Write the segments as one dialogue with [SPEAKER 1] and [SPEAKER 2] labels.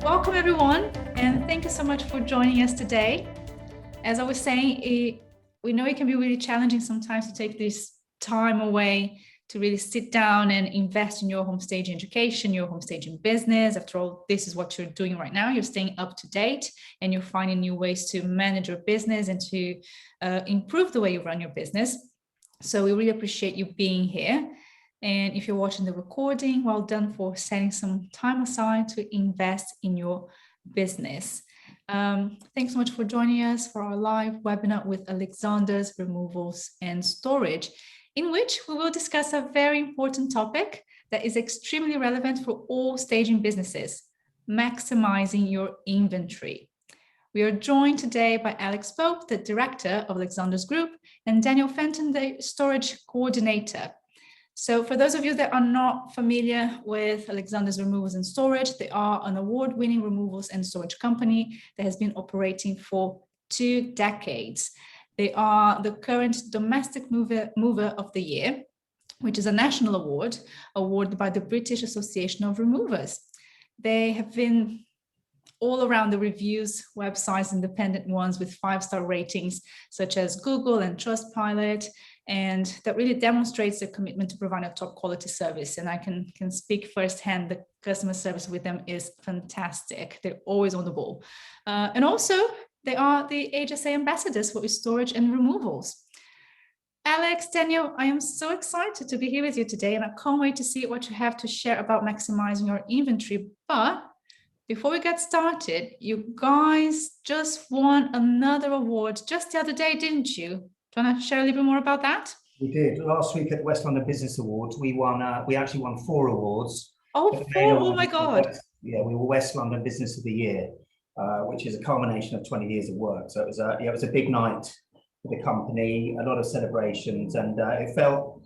[SPEAKER 1] Welcome everyone, and thank you so much for joining us today. As I was saying, we know it can be really challenging sometimes to take this time away to really sit down and invest in your home staging education, your home staging business. After all, this is what you're doing right now. You're staying up to date and you're finding new ways to manage your business and to improve the way you run your business. So we really appreciate you being here. And if you're watching the recording, well done for setting some time aside to invest in your business. Thanks so much for joining us for our live webinar with Alexander's Removals and Storage, in which we will discuss a very important topic that is extremely relevant for all staging businesses: maximizing your inventory. We are joined today by Alex Pope, the director of Alexander's Group, and Daniel Fenton, the storage coordinator. So for those of you that are not familiar with Alexander's Removals and Storage, they are an award-winning removals and storage company that has been operating for 2 decades. They are the current Domestic Mover of the Year, which is a national award awarded by the British Association of Removers. They have been all around the reviews, websites, independent ones with 5-star ratings, such as Google and Trustpilot. And that really demonstrates their commitment to provide a top quality service. And I can speak firsthand, the customer service with them is fantastic. They're always on the ball. And also, they are the HSA ambassadors for storage and removals. Alex, Daniel, I am so excited to be here with you today, and I can't wait to see what you have to share about maximizing your inventory. But before we get started, you guys just won another award just the other day, didn't you? Do you want to share a little bit more about that?
[SPEAKER 2] We did. Last week at the West London Business Awards, we actually won 4 awards.
[SPEAKER 1] Oh, 4! Oh my God.
[SPEAKER 2] We were West London Business of the Year, which is a culmination of 20 years of work. So it was a big night for the company, a lot of celebrations, and it felt,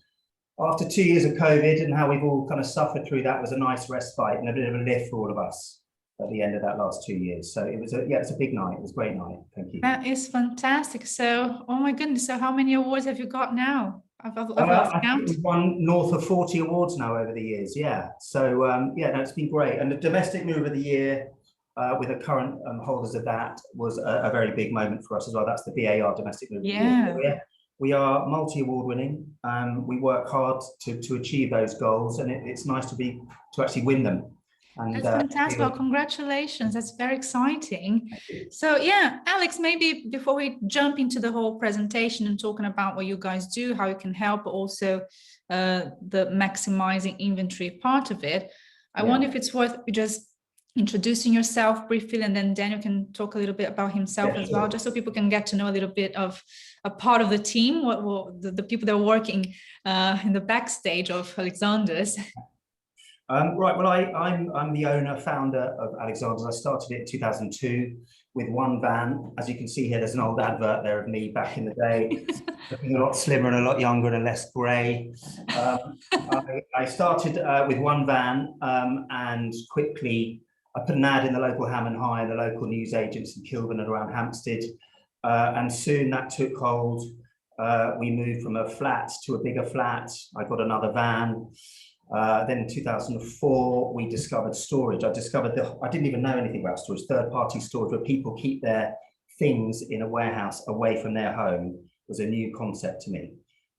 [SPEAKER 2] after 2 years of COVID and how we've all kind of suffered through that, was a nice respite and a bit of a lift for all of us at the end of that last 2 years. So it was a big night. It was a great night. Thank you.
[SPEAKER 1] That is fantastic. So, oh my goodness. So how many awards have you got now? I've
[SPEAKER 2] I think we've won north of 40 awards now over the years. Yeah. So it's been great. And the Domestic Mover of the Year, with the current holders of that, was a very big moment for us as well. That's the BAR Domestic Mover of the Year. So, we are multi-award winning. We work hard to achieve those goals, and it's nice to actually win them. And,
[SPEAKER 1] that's fantastic. Well, congratulations. That's very exciting. So Alex, maybe before we jump into the whole presentation and talking about what you guys do, how you can help, but also the maximizing inventory part of it, I wonder if it's worth just introducing yourself briefly, and then Daniel can talk a little bit about himself as well, just so people can get to know a little bit of a part of the team, the people that are working in the backstage of Alexander's.
[SPEAKER 2] Right, well, I'm the owner, founder of Alexander's. I started it in 2002 with 1 van. As you can see here, there's an old advert there of me back in the day, looking a lot slimmer and a lot younger and less grey. I started with 1 van, and quickly I put an ad in the local Ham and High and the local newsagents in Kilburn and around Hampstead, and soon that took hold. We moved from a flat to a bigger flat. I got another van. Then in 2004, we discovered storage. I didn't even know anything about storage, third-party storage, where people keep their things in a warehouse away from their home, was a new concept to me.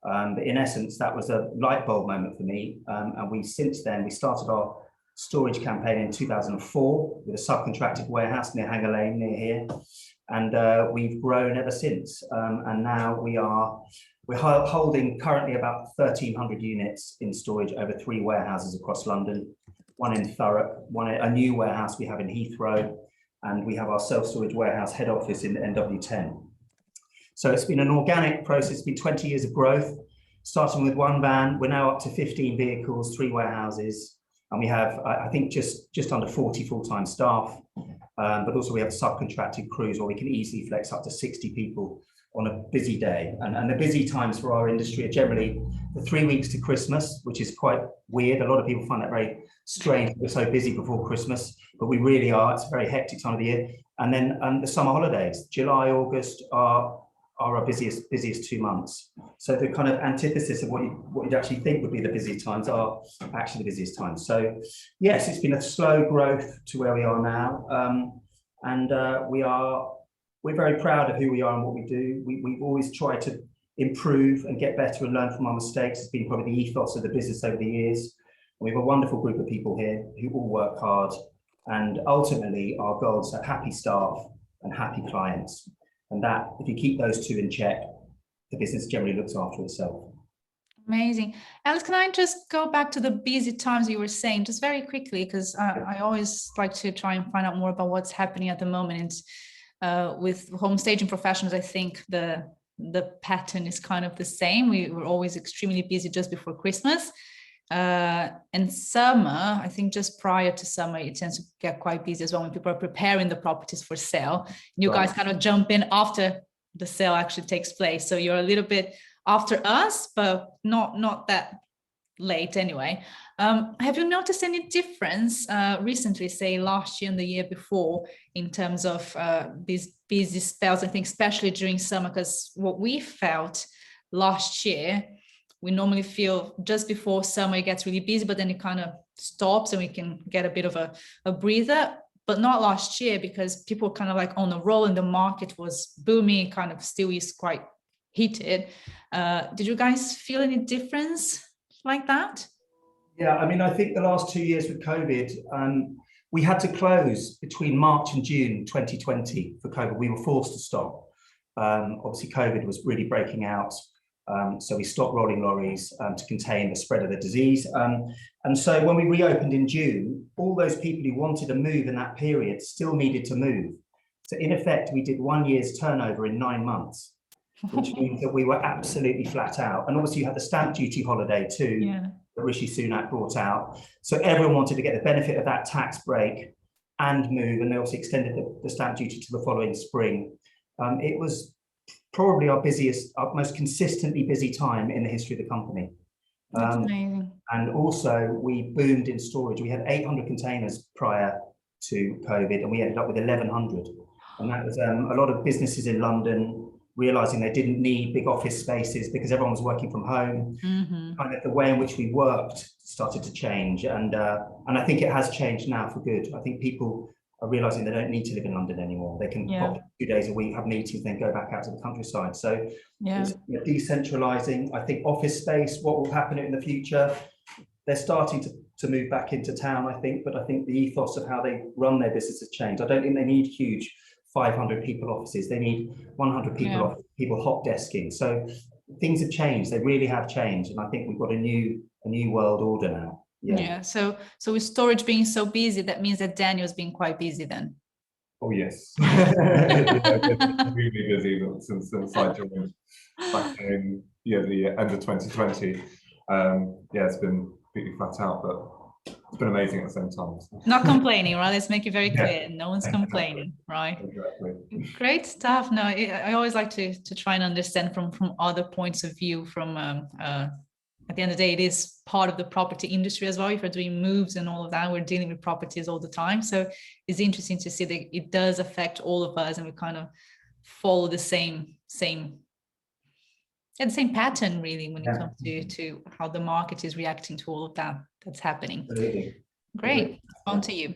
[SPEAKER 2] But in essence, that was a light bulb moment for me. And since then, we started our storage campaign in 2004 with a subcontracted warehouse near Hanger Lane, near here. And we've grown ever since. And now we're holding currently about 1,300 units in storage over 3 warehouses across London, 1 in Thurrock, a new warehouse we have in Heathrow, and we have our self-storage warehouse head office in NW10. So it's been an organic process. It's been 20 years of growth, starting with 1 van. We're now up to 15 vehicles, 3 warehouses, and we have, I think, just under 40 full-time staff. But also we have subcontracted crews where we can easily flex up to 60 people on a busy day. And the busy times for our industry are generally the 3 weeks to Christmas, which is quite weird. A lot of people find that very strange. We're so busy before Christmas, but we really are. It's a very hectic time of the year. And then the summer holidays, July, August are our busiest 2 months. So the kind of antithesis of what you'd actually think would be the busiest times are actually the busiest times. So yes, it's been a slow growth to where we are now, and we're very proud of who we are and what we do. We've always tried to improve and get better and learn from our mistakes. It's been probably the ethos of the business over the years. We have a wonderful group of people here who all work hard, and ultimately our goals are happy staff and happy clients. And that, if you keep those two in check, the business generally looks after itself.
[SPEAKER 1] Amazing. Alex, can I just go back to the busy times you were saying, just very quickly, because I always like to try and find out more about what's happening at the moment. With home staging professionals, I think the pattern is kind of the same. We were always extremely busy just before Christmas. And summer, I think just prior to summer, it tends to get quite busy as well when people are preparing the properties for sale. You guys kind of jump in after the sale actually takes place. So you're a little bit after us, but not that late anyway. Have you noticed any difference recently, say last year and the year before, in terms of these busy spells? I think especially during summer, because what we felt last year, we normally feel just before summer it gets really busy, but then it kind of stops and we can get a bit of a breather. But not last year, because people were kind of like on a roll and the market was booming, kind of still is quite heated. Did you guys feel any difference like that?
[SPEAKER 2] Yeah, I mean, I think the last 2 years with COVID, we had to close between March and June 2020 for COVID. We were forced to stop. Obviously, COVID was really breaking out. So we stopped rolling lorries to contain the spread of the disease. And so when we reopened in June, all those people who wanted to move in that period still needed to move. So in effect, we did 1 year's turnover in 9 months, which means that we were absolutely flat out. And obviously you had the stamp duty holiday too, that Rishi Sunak brought out. So everyone wanted to get the benefit of that tax break and move. And they also extended the stamp duty to the following spring. It was probably our most consistently busy time in the history of the company.
[SPEAKER 1] That's amazing.
[SPEAKER 2] And also we boomed in storage. We had 800 containers prior to COVID, and we ended up with 1,100. And that was a lot of businesses in London realizing they didn't need big office spaces because everyone was working from home. Kind of the way in which we worked started to change. And I think it has changed now for good. I think people are realizing they don't need to live in London anymore. They can pop 2 days a week, have meetings, then go back out to the countryside. So it's decentralizing. I think office space, what will happen in the future, they're starting to move back into town, I think, but I think the ethos of how they run their business has changed. I don't think they need huge 500 people offices. They need 100 people, people hot desking. So things have changed. They really have changed. And I think we've got a new world order now.
[SPEAKER 1] So with storage being so busy, that means that Daniel's been quite busy then.
[SPEAKER 3] Oh yes, really busy since I joined back in the end of 2020. It's been completely flat out, but it's been amazing at the same time.
[SPEAKER 1] Not complaining, right? Let's make it very clear. No one's complaining, right?
[SPEAKER 3] Exactly.
[SPEAKER 1] Great stuff. No, I always like to try and understand from other points of view. From at the end of the day, it is part of the property industry as well. If we're doing moves and all of that, we're dealing with properties all the time. So it's interesting to see that it does affect all of us, and we kind of follow the same pattern really when it comes to how the market is reacting to all of that's happening.
[SPEAKER 2] Absolutely.
[SPEAKER 1] Great. On to you.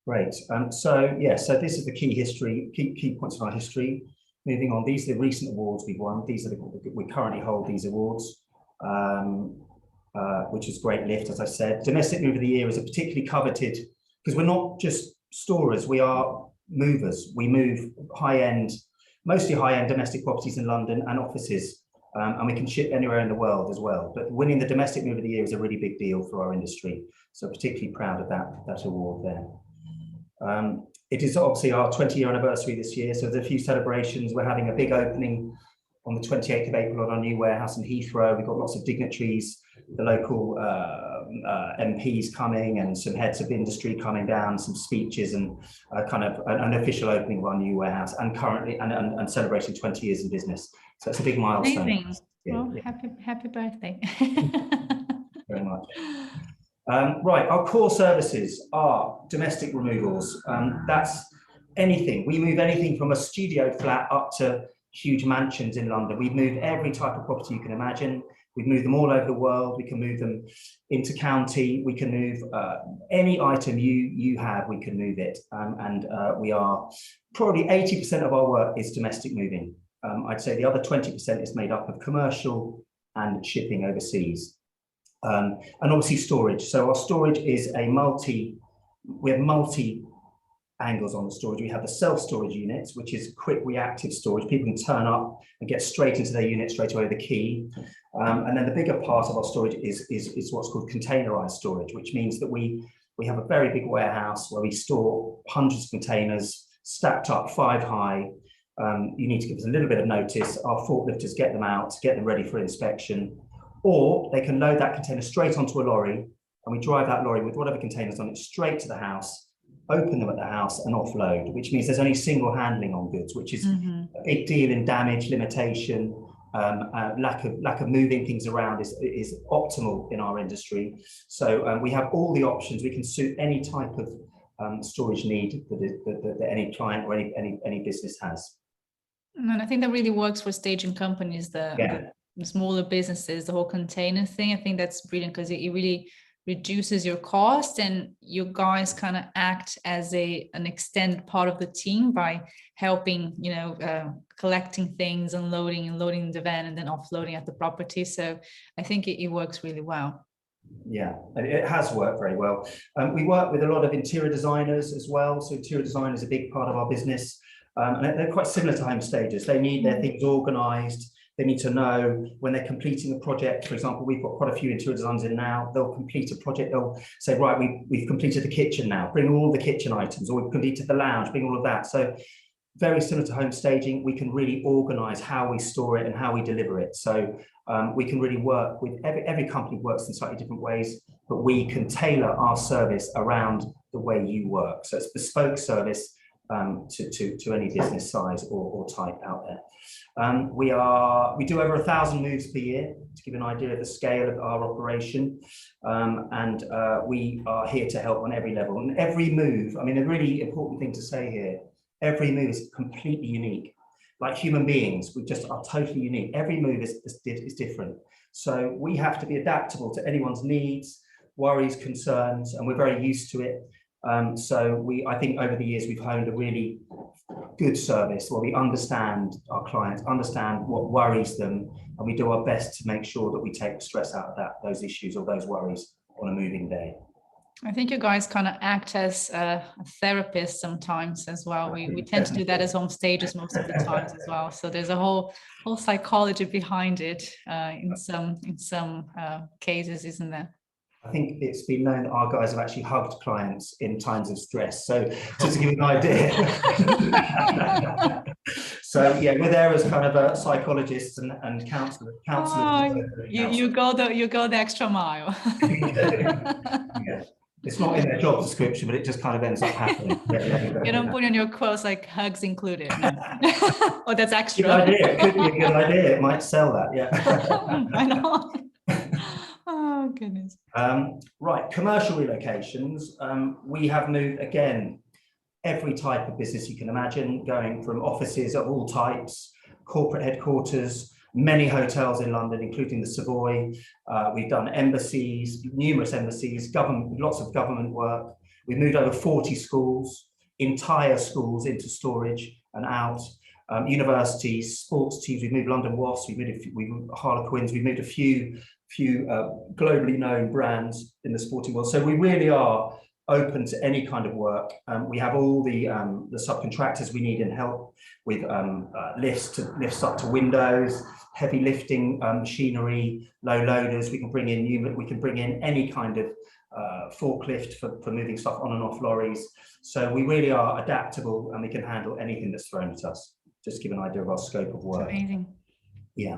[SPEAKER 2] Great. So this is the key points of our history. Moving on, these are the recent awards we've won. These are we currently hold these awards. Which is great lift, as I said. Domestic Move of the Year is a particularly coveted, because we're not just storers, we are movers. We move mostly high-end domestic properties in London and offices, and we can ship anywhere in the world as well. But winning the Domestic Move of the Year is a really big deal for our industry. So particularly proud of that award there. It is obviously our 20-year anniversary this year, so there's a few celebrations. We're having a big opening on the 28th of April on our new warehouse in Heathrow. We've got lots of dignitaries, the local MPs coming, and some heads of industry coming down, some speeches, and kind of an official opening of our new warehouse, and currently and celebrating 20 years in business. So it's a big milestone.
[SPEAKER 1] Amazing. Well, happy birthday.
[SPEAKER 2] Very much. Right, our core services are domestic removals. That's anything. We move anything from a studio flat up to huge mansions in London. We've moved every type of property you can imagine. We've moved them all over the world. We can move them into county. We can move any item you have, we can move it. We are probably 80% of our work is domestic moving. I'd say the other 20% is made up of commercial and shipping overseas. And obviously storage. So our storage is we have multi angles on the storage. We have the self-storage units, which is quick reactive storage. People can turn up and get straight into their unit straight away with the key. And then the bigger part of our storage is what's called containerized storage, which means that we have a very big warehouse where we store hundreds of containers stacked up 5 high. You need to give us a little bit of notice. Our forklifters get them out, get them ready for inspection, or they can load that container straight onto a lorry, and we drive that lorry with whatever containers on it straight to the house, open them at the house and offload, which means there's only single handling on goods, which is a big deal in damage limitation. Lack of moving things around is optimal in our industry. So we have all the options. We can suit any type of storage need that any client or any business has.
[SPEAKER 1] And I think that really works for staging companies, the smaller businesses, the whole container thing. I think that's brilliant because it really reduces your cost, and you guys kind of act as an extended part of the team by helping, collecting things, unloading and loading the van and then offloading at the property. So I think it works really well.
[SPEAKER 2] Yeah, and it has worked very well. We work with a lot of interior designers as well. So interior design is a big part of our business. And they're quite similar to home stagers. They need their things organized. They need to know when they're completing a project. For example, we've got quite a few interior designers in now. They'll complete a project. They'll say, right, we've completed the kitchen now. Bring all the kitchen items, or we've completed the lounge. Bring all of that. So very similar to home staging, we can really organize how we store it and how we deliver it. So we can really work with every company works in slightly different ways, but we can tailor our service around the way you work. So it's bespoke service to any business size or type out there. We do over 1,000 moves per year, to give an idea of the scale of our operation. We are here to help on every level. And every move, I mean, a really important thing to say here, every move is completely unique. Like human beings, we just are totally unique. Every move is different. So we have to be adaptable to anyone's needs, worries, concerns, and we're very used to it. I think over the years, we've honed a really good service where we understand our clients, understand what worries them, and we do our best to make sure that we take the stress out of those issues or those worries on a moving day.
[SPEAKER 1] I think you guys kind of act as a therapist sometimes as well. We tend to do that as home stages most of the times as well. So there's a whole psychology behind it in some cases, isn't there?
[SPEAKER 2] I think it's been known that our guys have actually hugged clients in times of stress. So just to give you an idea. So yeah, we're there as kind of a psychologists and counselors.
[SPEAKER 1] You go the extra mile.
[SPEAKER 2] Yeah. It's not in their job description, but it just kind of ends up happening.
[SPEAKER 1] You don't put in your quotes like hugs included. No. Oh, that's extra.
[SPEAKER 2] Good idea. It could be a good idea. It might sell that. Yeah.
[SPEAKER 1] I know. Oh goodness.
[SPEAKER 2] Right, commercial relocations. We have moved again every type of business you can imagine, going from offices of all types, corporate headquarters, many hotels in London, including the Savoy. We've done embassies, numerous embassies, lots of government work. We've moved over 40 schools, entire schools into storage and out. Universities, sports teams. We've moved London Wasps. We moved Harlequins. We moved a few globally known brands in the sporting world. So we really are open to any kind of work. We have all the subcontractors we need in help with lifts up to windows, heavy lifting machinery, low loaders. We can bring in any kind of forklift for moving stuff on and off lorries. So we really are adaptable and we can handle anything that's thrown at us. Just to give an idea of our scope of work.
[SPEAKER 1] That's amazing.
[SPEAKER 2] Yeah.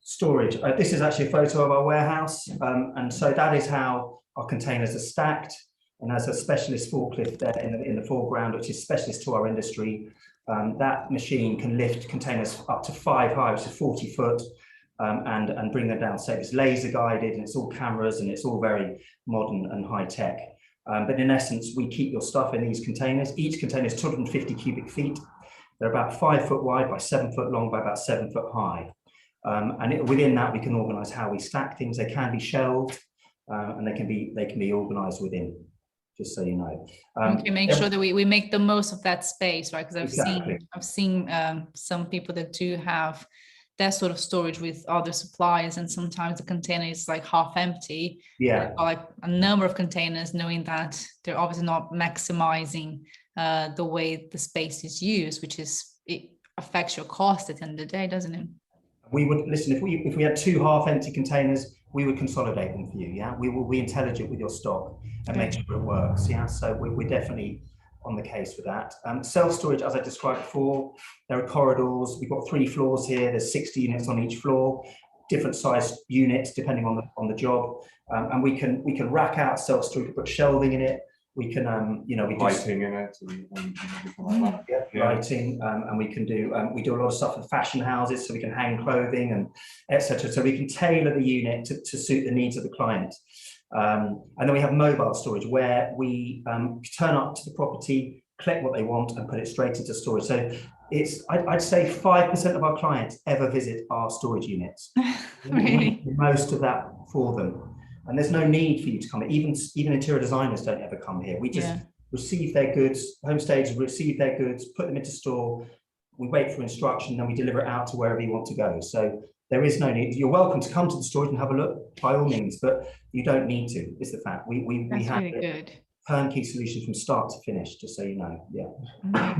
[SPEAKER 2] Storage. This is actually a photo of our warehouse. And so that is how our containers are stacked. And there's a specialist forklift there in the foreground, which is specialist to our industry. That machine can lift containers up to 5 high, which is 40 foot, and bring them down. So it's laser guided and it's all cameras and it's all very modern and high tech. But in essence, we keep your stuff in these containers. Each container is 250 cubic feet. They're about 5 foot wide by 7 foot long by about 7 foot high. Within that, we can organise how we stack things. They can be shelved, and they can be organised within. Just so you know.
[SPEAKER 1] Okay, make sure that we make the most of that space, right? Because
[SPEAKER 2] Exactly.
[SPEAKER 1] I've seen some people that do have that sort of storage with other suppliers, and sometimes the container is like half empty.
[SPEAKER 2] Yeah.
[SPEAKER 1] Or like a number of containers, knowing that they're obviously not maximizing the way the space is used, which is, it affects your cost at the end of the day, doesn't it?
[SPEAKER 2] We would listen, if we had 2 half-empty containers, we would consolidate them for you. Yeah, we will be intelligent with your stock and make sure it works. Yeah, so we're definitely on the case with that. Self-storage, as I described before, there are corridors. We've got 3 floors here. There's 60 units on each floor, different sized units depending on the job, and we can rack out self-storage, put shelving in it. We can, you know, we do
[SPEAKER 3] lighting in it,
[SPEAKER 2] lighting, and we do a lot of stuff for fashion houses, so we can hang clothing and etc. So we can tailor the unit to suit the needs of the client. And then we have mobile storage, where we turn up to the property, collect what they want, and put it straight into storage. So it's, I'd say 5% of our clients ever visit our storage units.
[SPEAKER 1] Really?
[SPEAKER 2] Most of that for them. And there's no need for you to come. Even interior designers don't ever come here. We just receive their goods, home stages receive their goods, put them into store. We wait for instruction, then we deliver it out to wherever you want to go. So there is no need. You're welcome to come to the storage and have a look, by all means, but you don't need to, is the fact. We have
[SPEAKER 1] really good
[SPEAKER 2] turnkey solution from start to finish, just so you know. Yeah.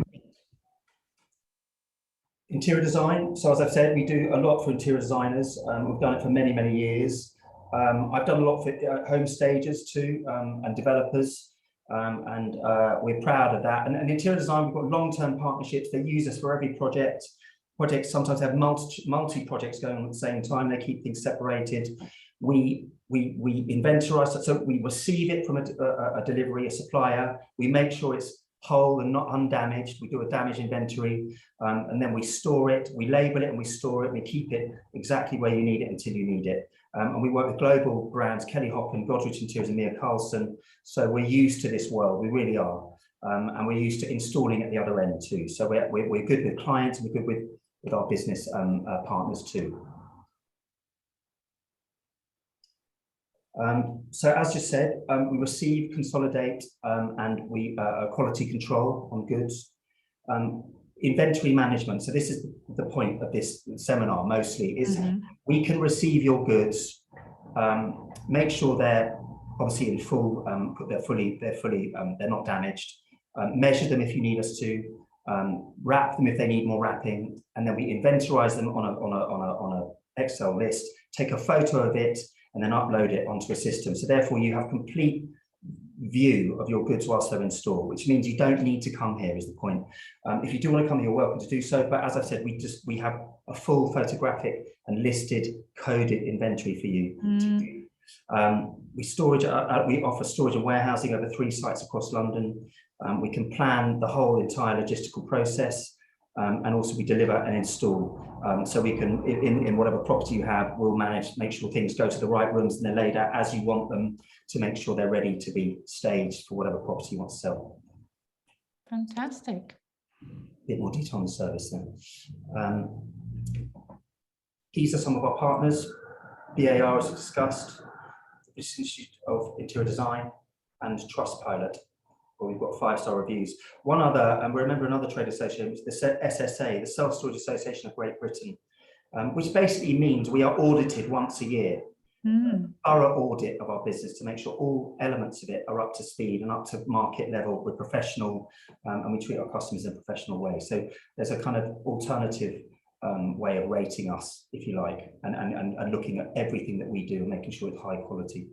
[SPEAKER 2] Interior design. So as I've said, we do a lot for interior designers. We've done it for many, many years. I've done a lot for home stages too, and developers, and we're proud of that. And interior design, we've got long-term partnerships. They use us for every project. Projects sometimes have multi projects going on at the same time. They keep things separated. We inventorize, so we receive it from a delivery, a supplier. We make sure it's whole and not undamaged. We do a damage inventory, and then we store it. We label it and we store it. We keep it exactly where you need it until you need it. And we work with global brands, Kelly Hoppen, Godrich Interiors, and Mia Carlson. So we're used to this world, we really are. And we're used to installing at the other end too. So we're good with clients, and we're good with our business partners too. So as just said, we receive, consolidate, and we quality control on goods. Inventory management. So this is the point of this seminar mostly, is we can receive your goods, make sure they're obviously in full, they're not damaged, measure them if you need us to, wrap them if they need more wrapping, and then we inventorize them on a Excel list, take a photo of it, and then upload it onto a system. So therefore you have complete view of your goods whilst they're in store, which means you don't need to come here, is the point. If you do want to come, you're welcome to do so. But as I said, we have a full photographic and listed coded inventory for you to do. We offer storage and warehousing over 3 sites across London. We can plan the whole entire logistical process, and also we deliver and install. So we can, in whatever property you have, we'll make sure things go to the right rooms and they're laid out as you want them, to make sure they're ready to be staged for whatever property you want to sell.
[SPEAKER 1] Fantastic.
[SPEAKER 2] A bit more detail on the service then. These are some of our partners. BAR, as discussed, the British Institute of Interior Design, and Trustpilot, where we've got 5-star reviews. One other, and we remember another trade association, which is the SSA, the Self Storage Association of Great Britain, which basically means we are audited once a year. Thorough audit of our business to make sure all elements of it are up to speed and up to market level. We're professional, and we treat our customers in a professional way. So there's a kind of alternative way of rating us, if you like, and looking at everything that we do and making sure it's high quality.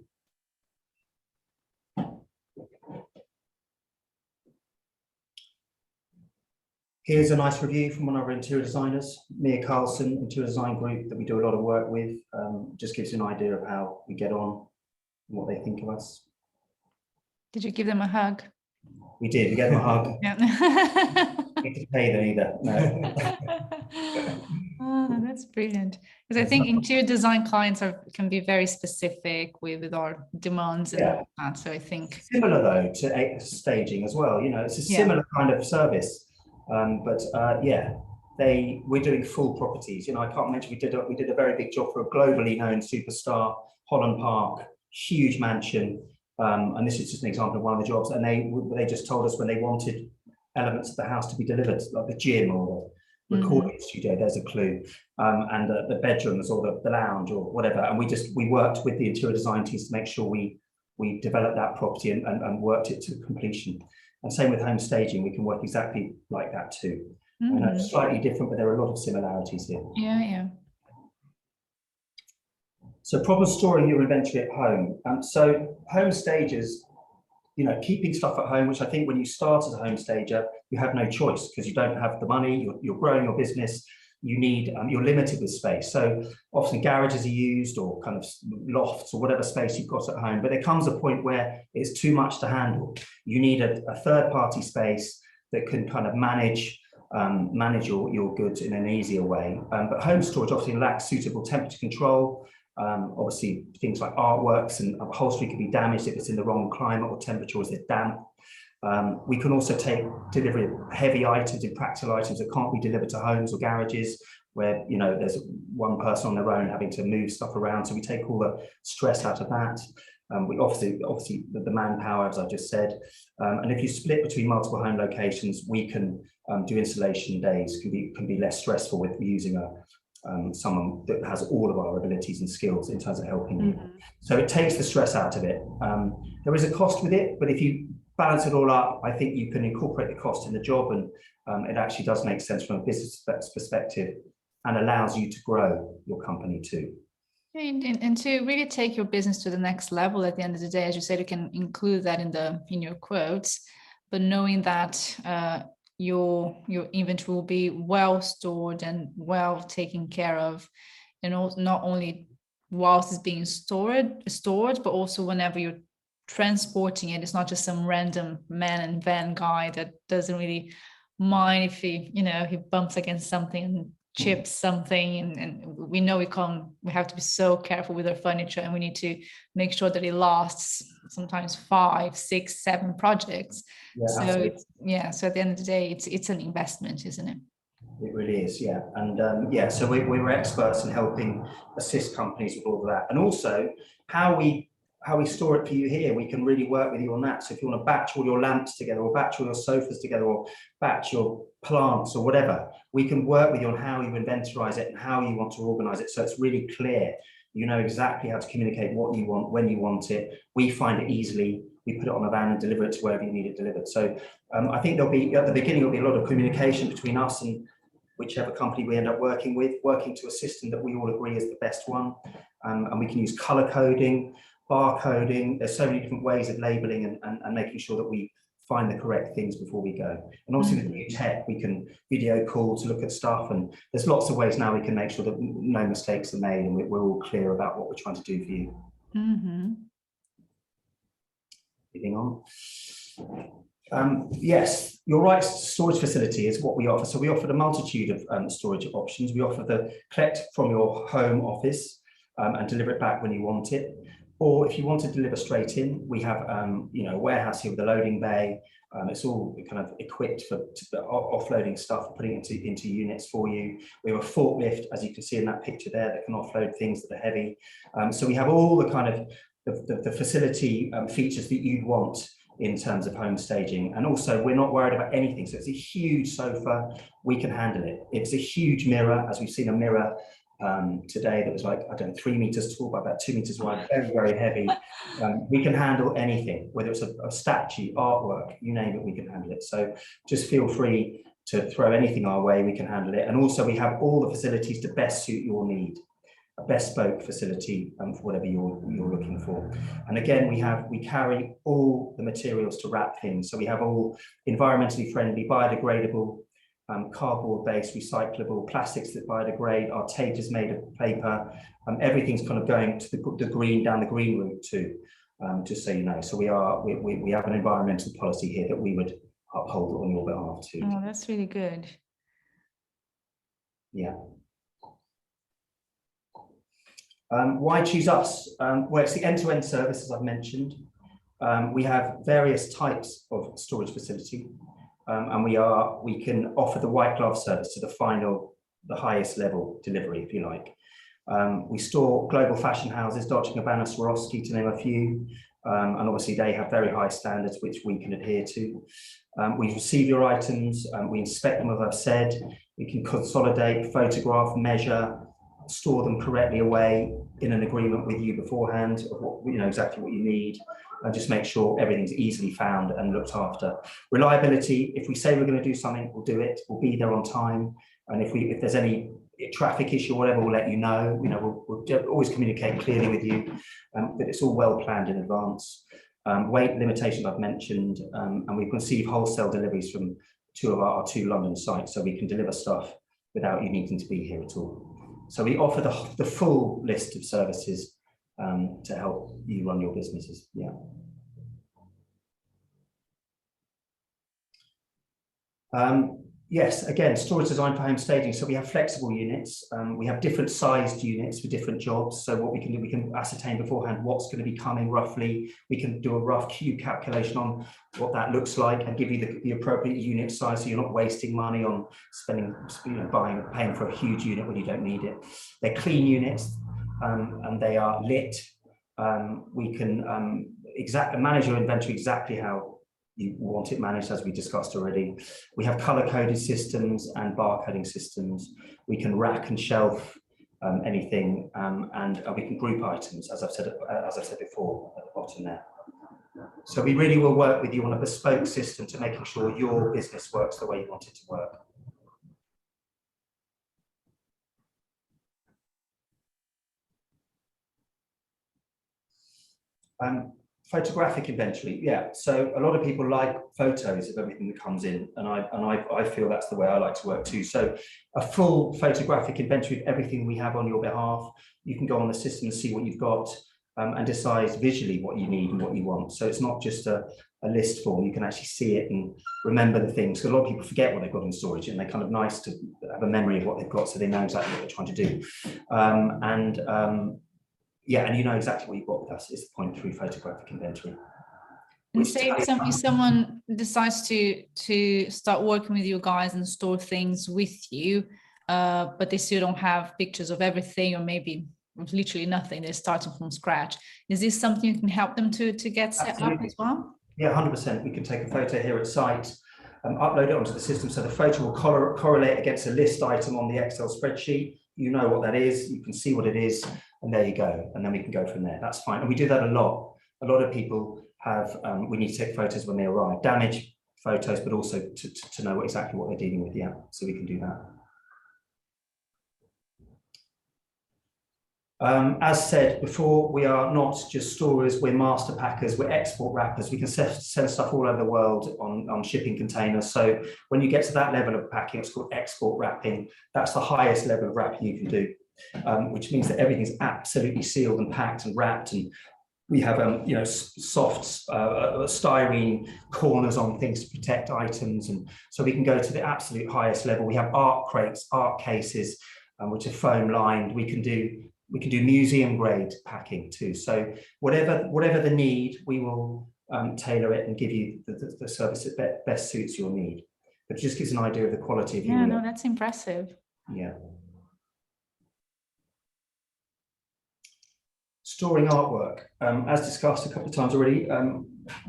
[SPEAKER 2] Here's a nice review from one of our interior designers, Mia Carlson, Interior Design Group, that we do a lot of work with. Just gives you an idea of how we get on and what they think of us.
[SPEAKER 1] Did you give them a hug?
[SPEAKER 2] We did, we gave them a hug.
[SPEAKER 1] Yeah.
[SPEAKER 2] Need to pay them either, no.
[SPEAKER 1] Oh, that's brilliant. Because I think interior design clients can be very specific with our demands and that. So I think
[SPEAKER 2] similar though to staging as well. You know, it's a similar kind of service. Yeah, we're doing full properties. You know, I can't mention we did a very big job for a globally known superstar, Holland Park, huge mansion, and this is just an example of one of the jobs. And they just told us when they wanted elements of the house to be delivered, like the gym or the recording studio. There's a clue, and the bedrooms or the lounge or whatever. And we worked with the interior design teams to make sure we developed that property and worked it to completion. And same with home staging, we can work exactly like that too. I know it's slightly different, but there are a lot of similarities here.
[SPEAKER 1] Yeah.
[SPEAKER 2] So problem storing your inventory at home. So home stagers, you know, keeping stuff at home, which I think when you start as a home stager, you have no choice because you don't have the money, you're growing your business, you need, you're limited with space. So often garages are used or kind of lofts or whatever space you've got at home, but there comes a point where it's too much to handle. You need a third-party space that can kind of manage your goods in an easier way. But home storage often lacks suitable temperature control. Obviously, things like artworks and upholstery can be damaged if it's in the wrong climate or temperature, or if it's damp. We can also take delivery of heavy items and practical items that can't be delivered to homes or garages where, you know, there's one person on their own having to move stuff around. So we take all the stress out of that. We obviously the manpower, as I just said. And if you split between multiple home locations, we can do installation days, can be less stressful with using someone that has all of our abilities and skills in terms of helping you. So it takes the stress out of it. There is a cost with it, but if you balance it all up, I think you can incorporate the cost in the job, and it actually does make sense from a business perspective and allows you to grow your company too.
[SPEAKER 1] And to really take your business to the next level at the end of the day, as you said, you can include that in your quotes, but knowing that your inventory will be well stored and well taken care of, and also not only whilst it's being stored, but also whenever you're transporting it, it's not just some random man and van guy that doesn't really mind if he bumps against something and chips something, and we know we have to be so careful with our furniture, and we need to make sure that it lasts sometimes 5, 6, 7 projects. So at the end of the day, it's an investment, isn't it?
[SPEAKER 2] It really is, yeah. And so we were experts in helping assist companies with all of that, and also how we store it for you here. We can really work with you on that. So if you want to batch all your lamps together, or batch all your sofas together, or batch your plants or whatever, we can work with you on how you inventorize it and how you want to organize it. So it's really clear. You know exactly how to communicate what you want, when you want it. We find it easily. We put it on a van and deliver it to wherever you need it delivered. So I think there'll be, at the beginning, there'll be a lot of communication between us and whichever company we end up working with, working to a system that we all agree is the best one. And we can use color coding, barcoding. There's so many different ways of labeling and making sure that we find the correct things before we go. And also with new tech, we can video call to look at stuff, and there's lots of ways now we can make sure that no mistakes are made and we're all clear about what we're trying to do for you. Moving on. Yes, your rights storage facility is what we offer. So we offer a multitude of storage options. We offer the collect from your home office and deliver it back when you want it. Or if you want to deliver straight in, we have a warehouse here with a loading bay. It's all kind of equipped for offloading stuff, putting it into units for you. We have a forklift, as you can see in that picture there, that can offload things that are heavy. So we have all the kind of the facility features that you'd want in terms of home staging. And also, we're not worried about anything. So it's a huge sofa, we can handle it. It's a huge mirror, as we've seen a mirror today that was like, I don't know, 3 meters tall by about 2 meters wide, very, very heavy. We can handle anything, whether it's a statue, artwork, you name it, we can handle it. So just feel free to throw anything our way, we can handle it. And also we have all the facilities to best suit your need, a bespoke facility for whatever you're looking for. And again, we carry all the materials to wrap things. So we have all environmentally friendly, biodegradable, cardboard-based, recyclable plastics that biodegrade. Our tape is made of paper. Everything's kind of going to the green, down the green route too, just so you know. So we have an environmental policy here that we would uphold on your behalf too.
[SPEAKER 1] Oh, that's really good.
[SPEAKER 2] Yeah. Why choose us? Well, it's the end-to-end service, as I've mentioned. We have various types of storage facility. and we can offer the white glove service to the highest level delivery, if you like. We store global fashion houses, Dolce & Gabbana, Swarovski, to name a few, and obviously they have very high standards which we can adhere to. We receive your items, we inspect them, as I've said. We can consolidate, photograph, measure, store them correctly away in an agreement with you beforehand of what, you know, exactly what you need, and just make sure everything's easily found and looked after. Reliability, if we say we're going to do something, we'll do it. We'll be there on time, and if there's any traffic issue or whatever, we'll let you know. You know, we'll always communicate clearly with you, but it's all well planned in advance. Weight limitations I've mentioned, and we receive wholesale deliveries from our two London sites, so we can deliver stuff without you needing to be here at all. So we offer the full list of services to help you run your businesses. Yeah. Yes, again, storage designed for home staging. So we have flexible units. We have different sized units for different jobs. So what we can do, we can ascertain beforehand what's going to be coming roughly. We can do a rough cube calculation on what that looks like and give you the appropriate unit size, so you're not wasting money on spending, you know, paying for a huge unit when you don't need it. They're clean units, and they are lit. We can manage your inventory exactly how you want it managed, as we discussed already. We have color-coded systems and barcoding systems. We can rack and shelf anything, and we can group items, as I've said before at the bottom there. So we really will work with you on a bespoke system to making sure your business works the way you want it to work. Photographic inventory, yeah. So a lot of people like photos of everything that comes in, and I feel that's the way I like to work too. So a full photographic inventory of everything we have on your behalf. You can go on the system and see what you've got, and decide visually what you need and what you want. So it's not just a list form. You can actually see it and remember the things. So a lot of people forget what they've got in storage, and they're kind of nice to have a memory of what they've got, so they know exactly what they're trying to do. Yeah, and you know exactly what you've got with us. Is the point through photographic inventory.
[SPEAKER 1] And say if someone decides to start working with you guys and store things with you, but they still don't have pictures of everything, or maybe literally nothing, they're starting from scratch. Is this something you can help them to get set up as well?
[SPEAKER 2] Yeah, 100%. We can take a photo here at site, upload it onto the system, so the photo will correlate against a list item on the Excel spreadsheet. You know what that is, you can see what it is, and there you go. And then we can go from there. That's fine. And we do that a lot. A lot of people have, we need to take photos when they arrive, damage photos, but also to know exactly what they're dealing with. Yeah, so we can do that. As said before, we are not just storers, we're master packers, we're export wrappers. We can send stuff all over the world on shipping containers. So when you get to that level of packing, it's called export wrapping. That's the highest level of wrapping you can do, which means that everything's absolutely sealed and packed and wrapped. And we have you know, soft styrene corners on things to protect items. And so we can go to the absolute highest level. We have art crates, art cases, which are foam lined. We can do museum grade packing too. So whatever the need, we will tailor it and give you the service that best suits your need. But it just gives an idea of the quality of your work.
[SPEAKER 1] Yeah, no, that's impressive.
[SPEAKER 2] Yeah. Storing artwork. As discussed a couple of times already,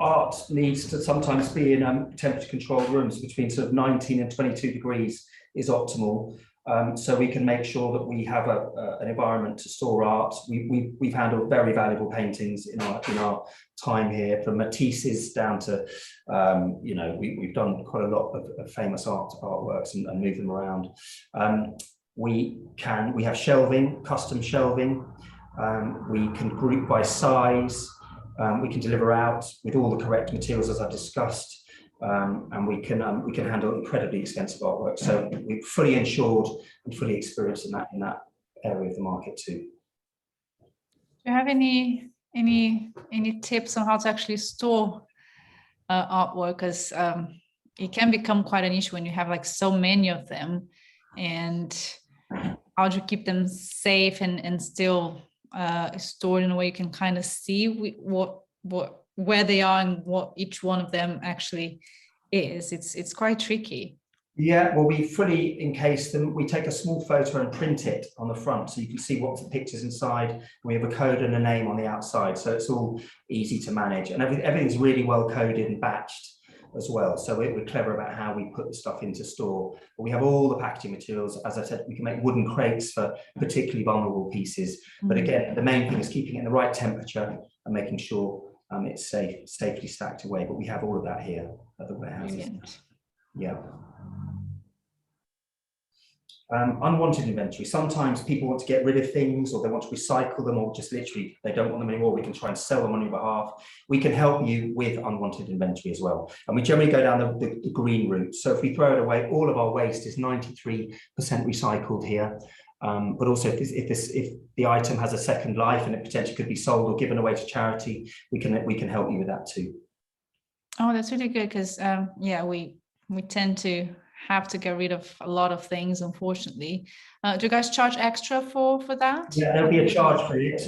[SPEAKER 2] art needs to sometimes be in temperature controlled rooms between sort of 19 and 22 degrees is optimal. So we can make sure that we have an environment to store art. We've handled very valuable paintings in our time here, from Matisse's down to, you know, we've done quite a lot of famous artworks and moved them around. We have shelving, custom shelving. We can group by size. We can deliver out with all the correct materials, as I've discussed. And we can handle incredibly expensive artwork. So we're fully insured and fully experienced in that area of the market too.
[SPEAKER 1] Do you have any tips on how to actually store artwork? Because it can become quite an issue when you have like so many of them, and how do you keep them safe and still stored in a way you can kind of see where they are and what each one of them actually is. It's quite tricky.
[SPEAKER 2] Yeah, well, we fully encase them. We take a small photo and print it on the front so you can see what the picture's inside. And we have a code and a name on the outside, so it's all easy to manage. And everything's really well coded and batched as well. So we're clever about how we put the stuff into store. But we have all the packaging materials. As I said, we can make wooden crates for particularly vulnerable pieces. But again, the main thing is keeping it in the right temperature and making sure it's safely stacked away. But we have all of that here at the warehouses.
[SPEAKER 1] Brilliant.
[SPEAKER 2] Yeah. Unwanted inventory. Sometimes people want to get rid of things, or they want to recycle them, or just literally they don't want them anymore. We can try and sell them on your behalf. We can help you with unwanted inventory as well. And we generally go down the green route. So if we throw it away, all of our waste is 93% recycled here. But also if the item has a second life and it potentially could be sold or given away to charity, we can help you with that too.
[SPEAKER 1] Oh, that's really good, because yeah, we tend to have to get rid of a lot of things, unfortunately. Do you guys charge extra for that?
[SPEAKER 2] Yeah, there'll be a charge for it,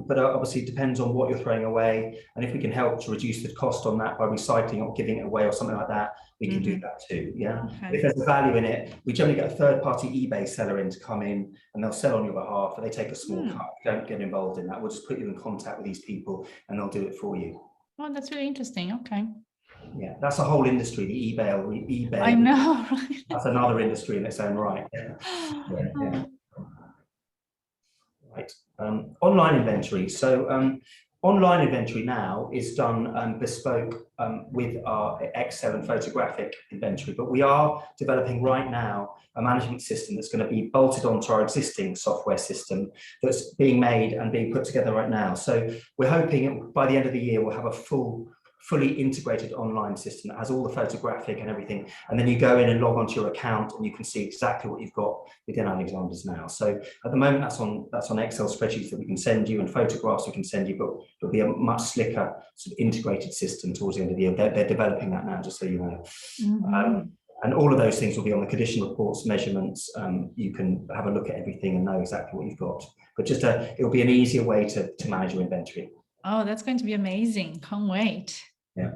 [SPEAKER 2] but obviously it depends on what you're throwing away, and if we can help to reduce the cost on that by recycling or giving it away or something like that, we can do that too. Yeah.
[SPEAKER 1] Okay.
[SPEAKER 2] If there's a value in it, we generally get a third-party eBay seller in to come in, and they'll sell on your behalf, and they take a small cut. Don't get involved in that. We'll just put you in contact with these people, and they'll do it for you.
[SPEAKER 1] Oh, that's really interesting. Okay.
[SPEAKER 2] Yeah, that's a whole industry, the eBay.
[SPEAKER 1] I know, right?
[SPEAKER 2] That's another industry in its own right. Yeah. Yeah. Right. Online inventory. So online inventory now is done bespoke with our Excel and photographic inventory, but we are developing right now a management system that's going to be bolted onto our existing software system that's being made and being put together right now. So we're hoping by the end of the year we'll have a fully integrated online system that has all the photographic and everything, and then you go in and log onto your account and you can see exactly what you've got within Alexander's now. So at the moment that's on Excel spreadsheets that we can send you, and photographs we can send you, but it'll be a much slicker sort of integrated system towards the end of the year. They're developing that now, just so you know. And all of those things will be on the condition reports, measurements. You can have a look at everything and know exactly what you've got, but just it'll be an easier way to manage your inventory.
[SPEAKER 1] Oh, that's going to be amazing. Can't wait.
[SPEAKER 2] Yeah.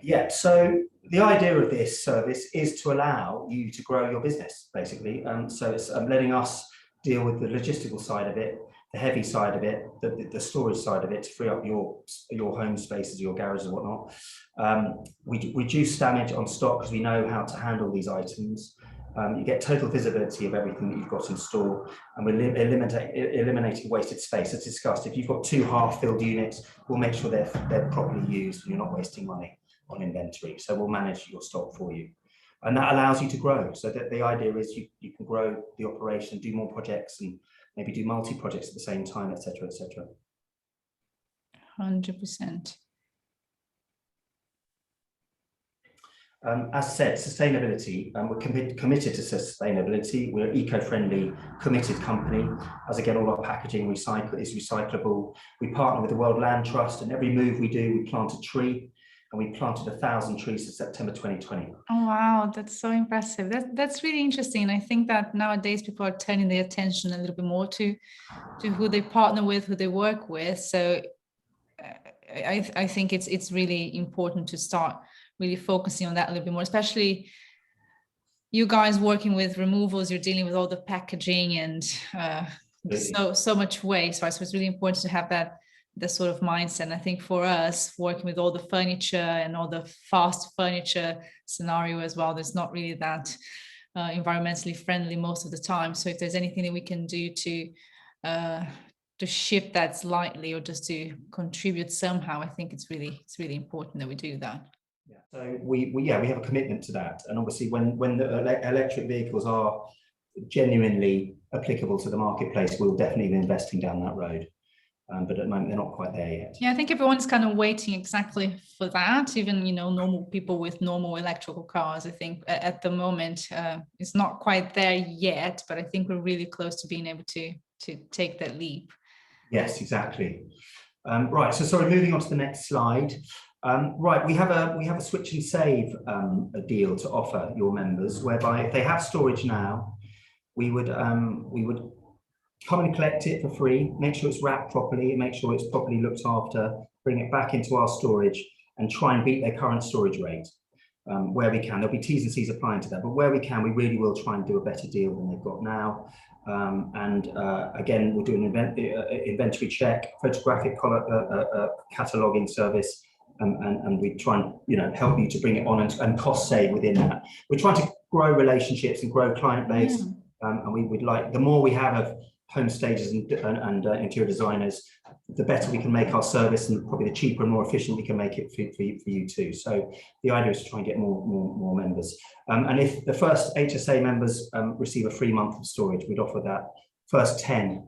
[SPEAKER 2] Yeah, so the idea of this service is to allow you to grow your business, basically. So it's letting us deal with the logistical side of it, the heavy side of it, the storage side of it, to free up your home spaces, your garages and whatnot. We reduce damage on stock because we know how to handle these items. You get total visibility of everything that you've got in store, and we're eliminating wasted space. As discussed, if you've got 2 half-filled units, we'll make sure they're properly used and you're not wasting money on inventory. So we'll manage your stock for you. And that allows you to grow. So that the idea is you can grow the operation, do more projects, and maybe do multi-projects at the same time, etc., etc.
[SPEAKER 1] 100%.
[SPEAKER 2] As said, sustainability, we're committed to sustainability. We're an eco-friendly, committed company. As again, all our packaging is recyclable. We partner with the World Land Trust, and every move we do, we plant a tree, and we planted 1,000 trees in September 2020.
[SPEAKER 1] Oh, wow, that's so impressive. That's really interesting. I think that nowadays people are turning their attention a little bit more to who they partner with, who they work with. So I think it's really important to start really focusing on that a little bit more, especially you guys working with removals. You're dealing with all the packaging and so much waste, right? So it's really important to have that sort of mindset. And I think for us, working with all the furniture and all the fast furniture scenario as well, there's not really that environmentally friendly most of the time. So if there's anything that we can do to shift that slightly, or just to contribute somehow, I think it's really important that we do that.
[SPEAKER 2] Yeah. So we have a commitment to that, and obviously when the electric vehicles are genuinely applicable to the marketplace, we'll definitely be investing down that road. But at the moment they're not quite there yet.
[SPEAKER 1] Yeah, I think everyone's kind of waiting exactly for that. Even normal people with normal electrical cars, I think at the moment it's not quite there yet, but I think we're really close to being able to take that leap.
[SPEAKER 2] Yes, exactly. Right. So sorry, moving on to the next slide. Right, we have a switch and save a deal to offer your members, whereby if they have storage now, we would come and collect it for free, make sure it's wrapped properly, make sure it's properly looked after, bring it back into our storage and try and beat their current storage rate where we can. There'll be T's and C's applying to that, but where we can, we really will try and do a better deal than they've got now. Again, we'll do an inventory check, photographic cataloguing service, and we try and help you to bring it on and cost save within that. We're trying to grow relationships and grow client base, and we would like, the more we have of home stagers and interior designers, the better we can make our service, and probably the cheaper and more efficient we can make it for you too. So the idea is to try and get more members. And if the first HSA members receive a free month of storage, we'd offer that first 10.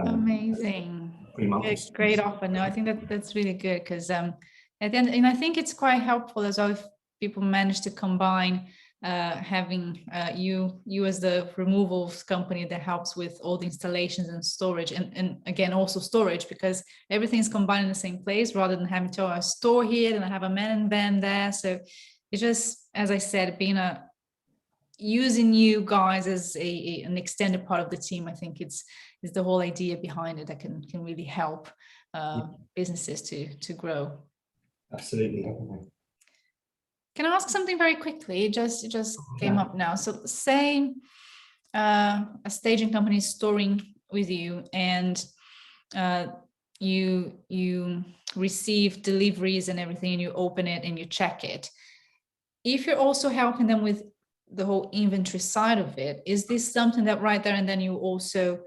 [SPEAKER 1] Amazing.
[SPEAKER 2] Free month.
[SPEAKER 1] Great offer. No, I think that's really good, because at the end, and I think it's quite helpful as well if people manage to combine having you as the removals company that helps with all the installations and storage, and again also storage, because everything's combined in the same place rather than having to store here and I have a man and van there. So it's just, as I said, using you guys as an extended part of the team. I think is the whole idea behind it that can really help businesses to grow.
[SPEAKER 2] Absolutely.
[SPEAKER 1] Can I ask something very quickly? It just came up now. So say a staging company is storing with you, and you receive deliveries and everything, and you open it and you check it. If you're also helping them with the whole inventory side of it, is this something that right there and then you also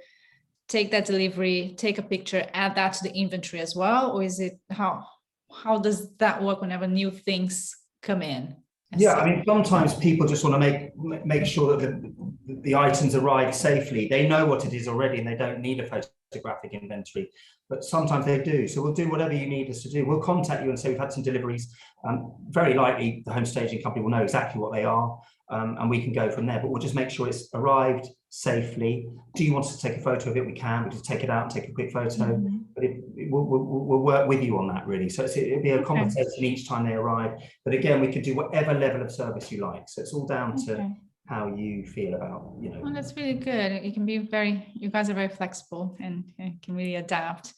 [SPEAKER 1] take that delivery, take a picture, add that to the inventory as well? Or is it, how does that work whenever new things come in?
[SPEAKER 2] Yeah, I mean, sometimes people just want to make sure that the items arrive safely. They know what it is already and they don't need a photographic inventory, but sometimes they do. So we'll do whatever you need us to do. We'll contact you and say we've had some deliveries. Very likely the home staging company will know exactly what they are, and we can go from there, but we'll just make sure it's arrived safely. Do you want us to take a photo of it? We can. We'll just take it out and take a quick photo, but we'll work with you on that, really. So it'll be a conversation each time they arrive, but again, we could do whatever level of service you like. So it's all down to how you feel about,
[SPEAKER 1] Well, that's really good. It can be you guys are very flexible and can really adapt.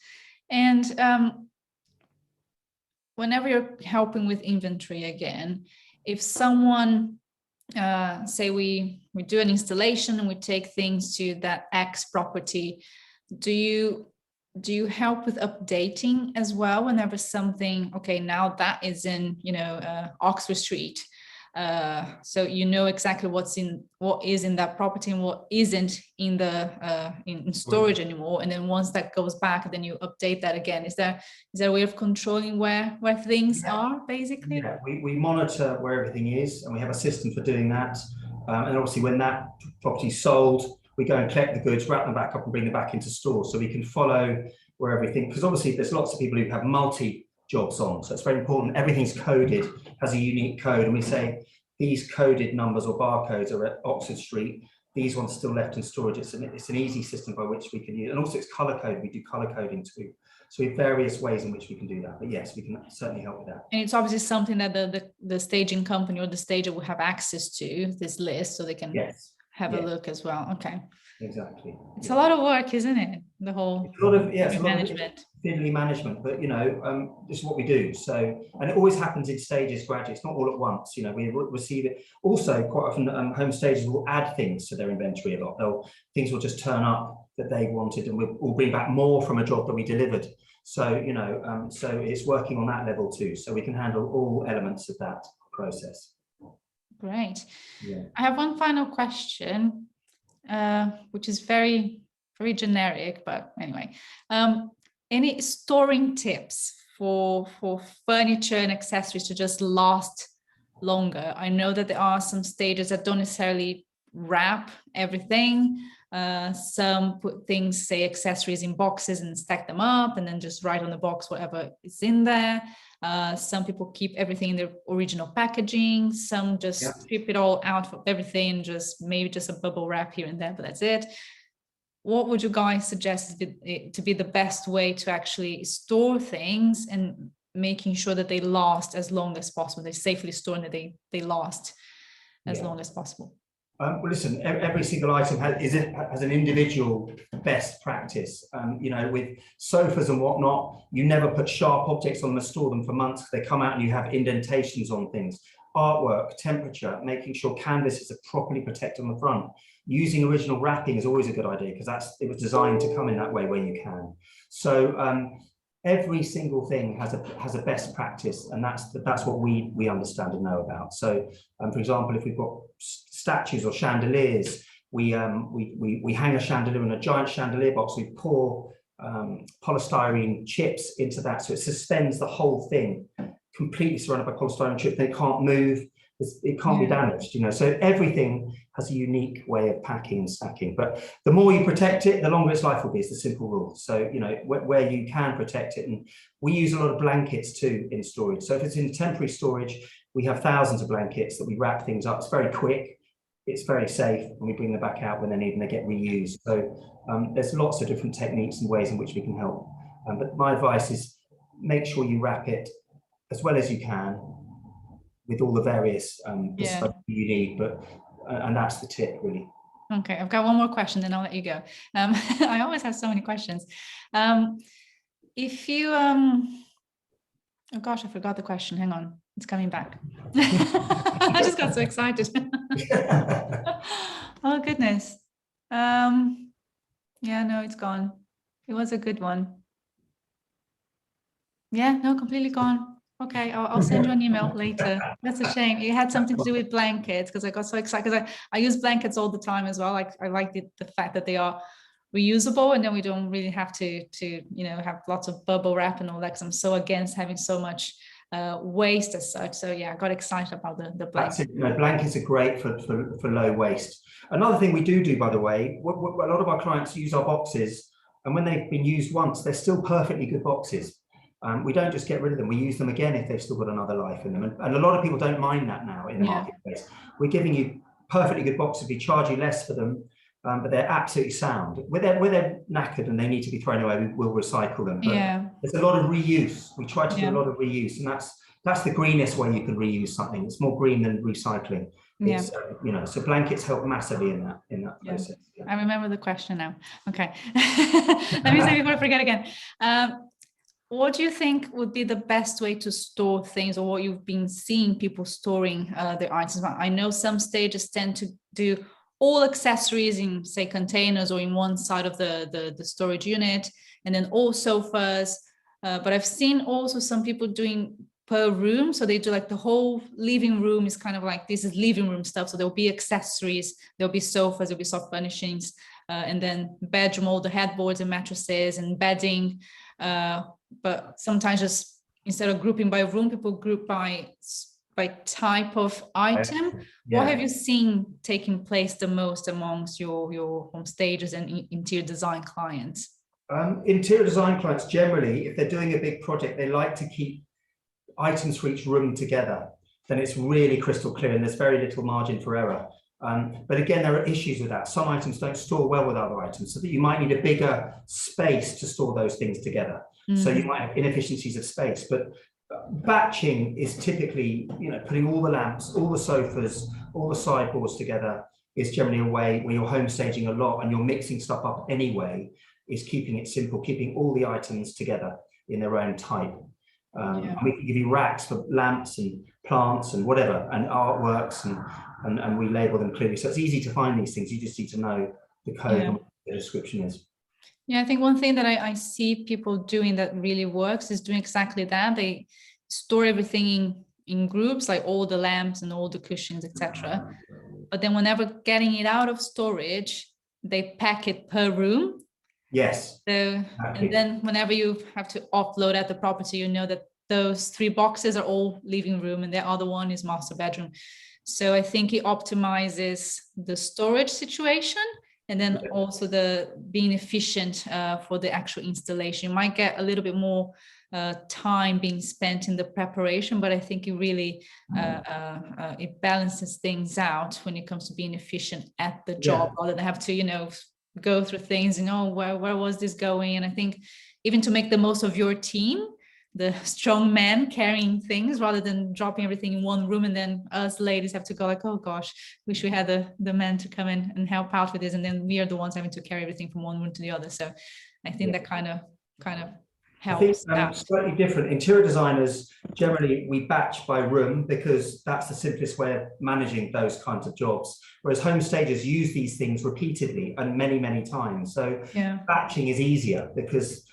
[SPEAKER 1] And whenever you're helping with inventory, again, if someone say we do an installation and we take things to that X property, do you help with updating as well whenever something, okay, now that is in Oxford Street, so exactly what is in that property and what isn't in the in storage anymore, and then once that goes back, then you update that again. Is there a way of controlling where things are, basically?
[SPEAKER 2] Yeah, we monitor where everything is, and we have a system for doing that, and obviously when that property's sold, we go and collect the goods, wrap them back up and bring them back into store, so we can follow where everything, because obviously there's lots of people who have multi jobs on, so it's very important everything's coded, has a unique code, and we say these coded numbers or barcodes are at Oxford Street, these ones still left in storage. It's an easy system by which we can use, and also it's color code. We do color coding too, so we have various ways in which we can do that, but yes, we can certainly help with that.
[SPEAKER 1] And it's obviously something that the staging company or the stager will have access to, this list, so they can have a look as well. Okay.
[SPEAKER 2] Exactly.
[SPEAKER 1] It's a lot of work, isn't it? The whole management.
[SPEAKER 2] Fiddly management, but this is what we do. So, and it always happens in stages gradually. It's not all at once. We receive it. Also, quite often, home stagers will add things to their inventory a lot. Things will just turn up that they wanted, and we'll bring back more from a job that we delivered. So, so it's working on that level too. So we can handle all elements of that process.
[SPEAKER 1] Great.
[SPEAKER 2] Yeah.
[SPEAKER 1] I have one final question, which is very, very generic, but anyway, any storing tips for furniture and accessories to just last longer? I know that there are some stages that don't necessarily wrap everything. Some put things, say accessories, in boxes and stack them up and then just write on the box whatever is in there. Some people keep everything in their original packaging. Some just strip it all out of everything, maybe just a bubble wrap here and there, but that's it. What would you guys suggest to be the best way to actually store things and making sure that they last as long as possible? They safely store and that they last as long as possible.
[SPEAKER 2] Well, listen, every single item has an individual best practice. You know, with sofas and whatnot, you never put sharp objects on them, store them for months. They come out and you have indentations on things. Artwork, temperature, making sure canvases are properly protected on the front. Using original wrapping is always a good idea because it was designed to come in that way where you can. So every single thing has a best practice, and that's what we understand and know about. So, for example, if we've got statues or chandeliers, we hang a chandelier in a giant chandelier box. We pour polystyrene chips into that, so it suspends the whole thing, completely surrounded by polystyrene chips. They can't move. It can't be damaged, you know. So everything has a unique way of packing and stacking. But the more you protect it, the longer its life will be. It's the simple rule. So, you know, where you can protect it, and we use a lot of blankets too in storage. So if it's in temporary storage, we have thousands of blankets that we wrap things up. It's very quick, it's very safe, and we bring them back out when they need and they get reused. So there's lots of different techniques and ways in which we can help. But my advice is make sure you wrap it as well as you can, with all the various stuff you need, but and that's the tip really.
[SPEAKER 1] Okay, I've got one more question, then I'll let you go. I always have so many questions. If you oh gosh, I forgot the question. Hang on, it's coming back. I just got so excited. Oh goodness. Yeah, no, it's gone. It was a good one. Yeah, no, completely gone. Okay, I'll send you an email later. That's a shame. It had something to do with blankets because I got so excited because I use blankets all the time as well. Like I like the fact that they are reusable, and then we don't really have to you know, have lots of bubble wrap and all that, because I'm so against having so much waste as such. So yeah, I got excited about the blankets.
[SPEAKER 2] That's it. No, blankets are great for low waste. Another thing we do, by the way, a lot of our clients use our boxes, and when they've been used once, they're still perfectly good boxes. We don't just get rid of them, we use them again if they've still got another life in them. And a lot of people don't mind that now in the marketplace. We're giving you perfectly good boxes, we charge you less for them, but they're absolutely sound. Where they're knackered and they need to be thrown away, we'll recycle them. But there's a lot of reuse. We try to do a lot of reuse, and that's the greenest way you can reuse something. It's more green than recycling. It's, you know, so blankets help massively in that process. Yeah.
[SPEAKER 1] I remember the question now. Okay. Let me say before I forget again. What do you think would be the best way to store things, or what you've been seeing people storing their items? I know some stages tend to do all accessories in, say, containers or in one side of the storage unit, and then all sofas. But I've seen also some people doing per room. So they do like the whole living room is kind of like, this is living room stuff. So there'll be accessories, there'll be sofas, there'll be soft furnishings, and then bedroom, all the headboards and mattresses and bedding. But sometimes just instead of grouping by room, people group by type of item. What have you seen taking place the most amongst your home stages and interior design clients?
[SPEAKER 2] Interior design clients generally, if they're doing a big project, they like to keep items for each room together. Then it's really crystal clear and there's very little margin for error. But again, there are issues with that. Some items don't store well with other items, so that you might need a bigger space to store those things together. So you might have inefficiencies of space. But batching is typically, you know, putting all the lamps, all the sofas, all the sideboards together is generally a way where you're home staging a lot and you're mixing stuff up anyway, is keeping it simple, keeping all the items together in their own type. And we can give you racks for lamps and plants and whatever, and artworks, and we label them clearly. So it's easy to find these things. You just need to know the code and what the description is.
[SPEAKER 1] Yeah, I think one thing that I see people doing that really works is doing exactly that. They store everything in groups, like all the lamps and all the cushions, etc. But then whenever getting it out of storage, they pack it per room.
[SPEAKER 2] Yes.
[SPEAKER 1] So, exactly. And then whenever you have to offload at the property, you know that those 3 boxes are all living room and the other one is master bedroom. So I think it optimizes the storage situation, and then also the being efficient for the actual installation. You might get a little bit more time being spent in the preparation, but I think it really it balances things out when it comes to being efficient at the job, rather than have to, you know, go through things, you know, where was this going? And I think even to make the most of your team, the strong men carrying things rather than dropping everything in one room, and then us ladies have to go like, oh gosh, wish we had the men to come in and help out with this, and then we are the ones having to carry everything from one room to the other. So I think that kind of helps.
[SPEAKER 2] I think slightly different. Interior designers, generally we batch by room because that's the simplest way of managing those kinds of jobs. Whereas home stagers use these things repeatedly and many, many times. So batching is easier because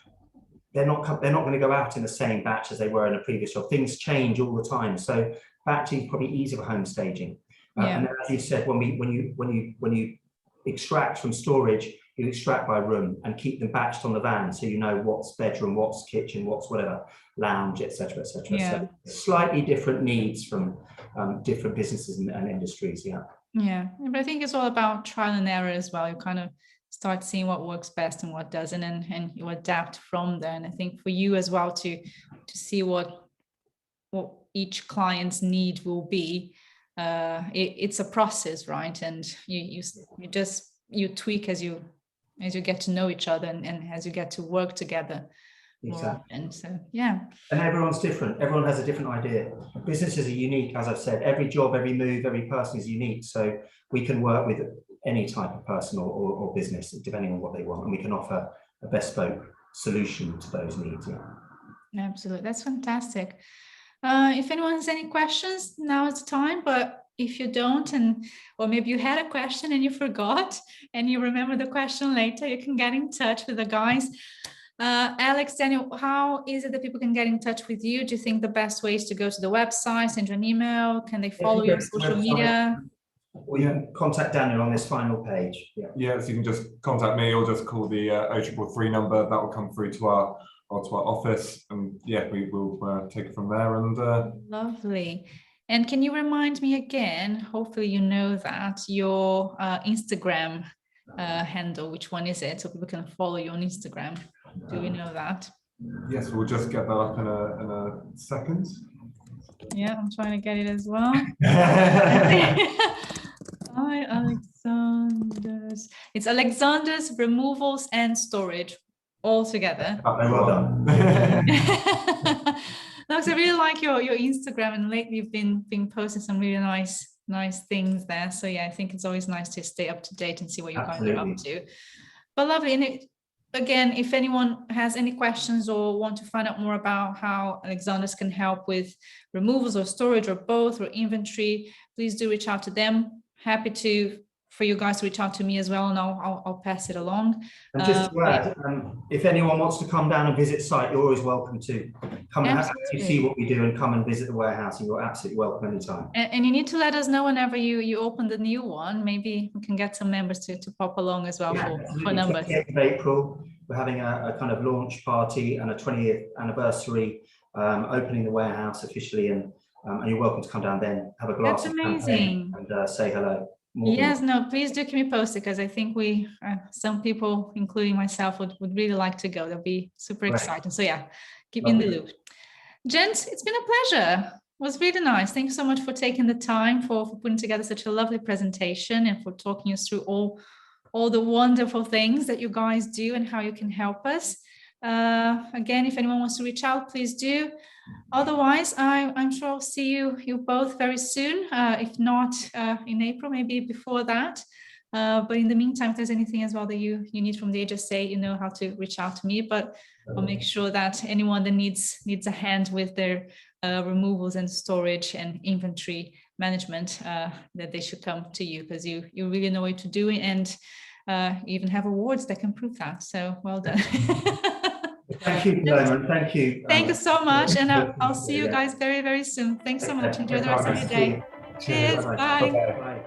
[SPEAKER 2] they're not going to go out in the same batch as they were in a previous job. Things change all the time. So batching is probably easier for home staging. And then, as you said, when you extract from storage, you extract by room and keep them batched on the van, so you know what's bedroom, what's kitchen, what's whatever, lounge, etc., etc. So slightly different needs from different businesses and industries.
[SPEAKER 1] But I think it's all about trial and error as well. You kind of start seeing what works best and what doesn't, and you adapt from there. And I think for you as well to see what each client's need will be, it's a process, right? And you tweak as you get to know each other and as you get to work together.
[SPEAKER 2] Exactly.
[SPEAKER 1] And so
[SPEAKER 2] and everyone's different. Everyone has a different idea. Businesses are unique, as I've said. Every job, every move, every person is unique. So we can work with any type of person or business depending on what they want, and we can offer a bespoke solution to those needs.
[SPEAKER 1] Absolutely, that's fantastic. If anyone has any questions, now is the time. But if you don't, or maybe you had a question and you forgot and you remember the question later, you can get in touch with the guys. Alex, Daniel, how is it that people can get in touch with you? Do you think the best way is to go to the website, send you an email? Can they follow you on social media?
[SPEAKER 2] Or you can contact Daniel on this final page.
[SPEAKER 3] So you can just contact me or just call the 0333 number. That will come through to our office, and we will take it from there. And
[SPEAKER 1] lovely. And can you remind me again, hopefully you know that, your Instagram handle, which one is it, so people can follow you on Instagram? Do we know that?
[SPEAKER 3] Yes, we'll just get that up in a second.
[SPEAKER 1] I'm trying to get it as well. Hi, Alexander's. It's Alexander's Removals and Storage all together.
[SPEAKER 2] Well done.
[SPEAKER 1] Alex, I really like your Instagram, and lately you've been posting some really nice things there. So I think it's always nice to stay up to date and see what you guys are up to. But lovely. And again, if anyone has any questions or want to find out more about how Alexander's can help with removals or storage or both, or inventory, please do reach out to them. Happy for you guys to reach out to me as well, and I'll pass it along.
[SPEAKER 2] And just to add, if anyone wants to come down and visit site, you're always welcome to come and actually see what we do and come and visit the warehouse, and you're absolutely welcome anytime.
[SPEAKER 1] And you need to let us know whenever you open the new one. Maybe we can get some members to pop along as well for numbers.
[SPEAKER 2] 28th of April, we're having a kind of launch party and a 20th anniversary, opening the warehouse officially, and you're welcome to come down then, have a glass of champagne and say hello.
[SPEAKER 1] Please do keep me posted, because I think some people, including myself, would really like to go. They'll be super excited. So keep me in the loop. Gents, it's been a pleasure. It was really nice. Thank you so much for taking the time for putting together such a lovely presentation, and for talking us through all the wonderful things that you guys do and how you can help us. Again, if anyone wants to reach out, please do. Otherwise, I'm sure I'll see you both very soon. If not in April, maybe before that. But in the meantime, if there's anything as well that you need from the HSA, you know how to reach out to me. But I'll make sure that anyone that needs a hand with their removals and storage and inventory management, that they should come to you, because you really know what to do, and you even have awards that can prove that. So well done.
[SPEAKER 2] Thank you, Diamond. Thank you.
[SPEAKER 1] Thank you so much, and I'll see you guys very, very soon. Thanks so much. Enjoy the rest of your day. Cheers. Bye.
[SPEAKER 2] Bye.